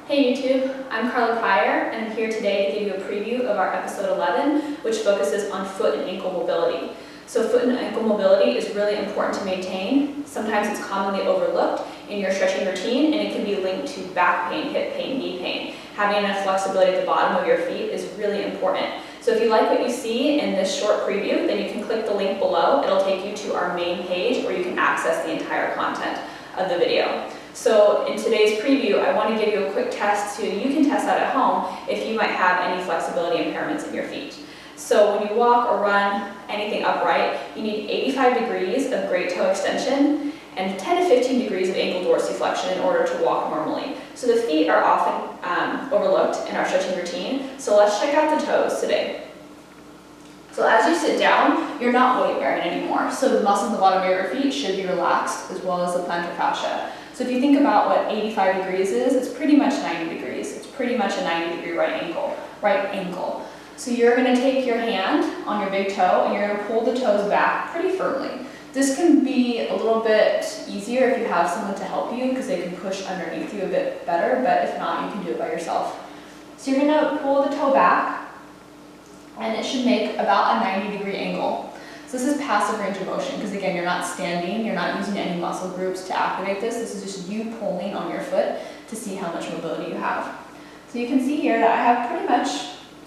Hey YouTube, I'm Carla Pryor and I'm here today to give you a preview of our episode 11, which focuses on foot and ankle mobility. So foot and ankle mobility is really important to maintain. Sometimes it's commonly overlooked in your stretching routine and it can be linked to back pain, hip pain, knee pain. Having enough flexibility at the bottom of your feet is really important. So if you like what you see in this short preview, then you can click the link below. It'll take you to our main page where you can access the entire content of the video. So in today's preview, I want to give you a quick test so you can test out at home if you might have any flexibility impairments in your feet. So when you walk or run anything upright, you need 85 degrees of great toe extension and 10 to 15 degrees of ankle dorsiflexion in order to walk normally. So the feet are often overlooked in our stretching routine. So let's check out the toes today. So as you sit down, you're not weight bearing anymore. So the muscles in the bottom of your feet should be relaxed as well as the plantar fascia. So if you think about what 85 degrees is, it's pretty much 90 degrees. It's pretty much a 90-degree right ankle. So you're going to take your hand on your big toe and you're going to pull the toes back pretty firmly. This can be a little bit easier if you have someone to help you because they can push underneath you a bit better, but if not, you can do it by yourself. So you're going to pull the toe back and it should make about a 90-degree angle. So this is passive range of motion because again, you're not standing, you're not using any muscle groups to activate this. This is just you pulling on your foot to see how much mobility you have. So you can see here that I have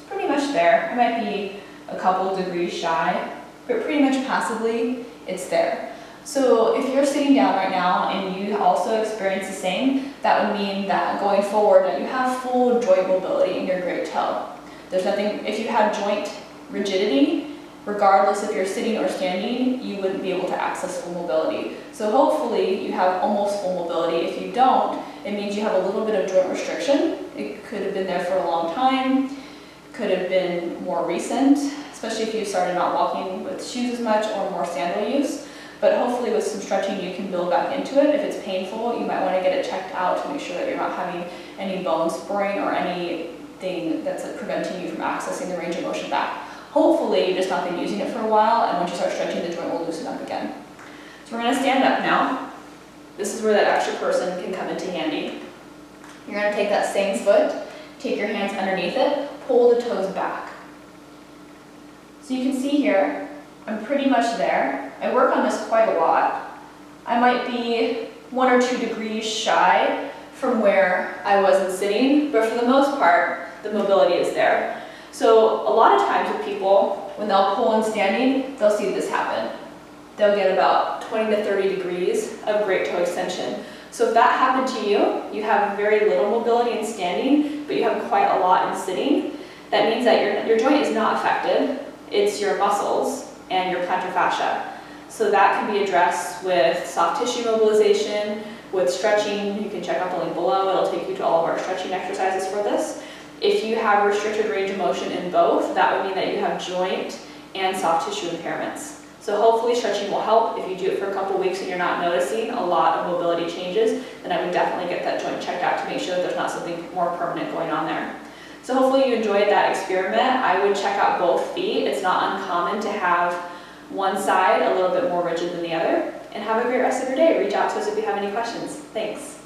pretty much there. I might be a couple degrees shy, but pretty much passively, it's there. So if you're sitting down right now and you also experience the same, that would mean that going forward that you have full joint mobility in your great toe. There's nothing, if you have joint rigidity, regardless if you're sitting or standing, you wouldn't be able to access full mobility. So hopefully you have almost full mobility. If you don't, it means you have a little bit of joint restriction. It could have been there for a long time, could have been more recent, especially if you started not walking with shoes as much or more sandal use. But hopefully with some stretching you can build back into it. If it's painful, you might want to get it checked out to make sure that you're not having any bone spurring or anything that's preventing you from accessing the range of motion back. Hopefully you've just not been using it for a while, and once you start stretching, the joint will loosen up again. So we're going to stand up now. This is where that extra person can come into handy. You're going to take that same foot, take your hands underneath it, pull the toes back. So you can see here, I'm pretty much there. I work on this quite a lot. I might be 1 or 2 degrees shy from where I was in sitting, but for the most part, the mobility is there. So a lot of times with people, when they'll pull in standing, they'll see this happen. They'll get about 20 to 30 degrees of great toe extension. So if that happened to you, you have very little mobility in standing, but you have quite a lot in sitting. That means that your joint is not affected. It's your muscles and your plantar fascia. So that can be addressed with soft tissue mobilization, with stretching. You can check out the link below. It'll take you to all of our stretching exercises for this. If you have restricted range of motion in both, that would mean that you have joint and soft tissue impairments. So hopefully stretching will help. If you do it for a couple weeks and you're not noticing a lot of mobility changes, then I would definitely get that joint checked out to make sure that there's not something more permanent going on there. So hopefully you enjoyed that experiment. I would check out both feet. It's not uncommon to have one side a little bit more rigid than the other. And have a great rest of your day. Reach out to us if you have any questions. Thanks.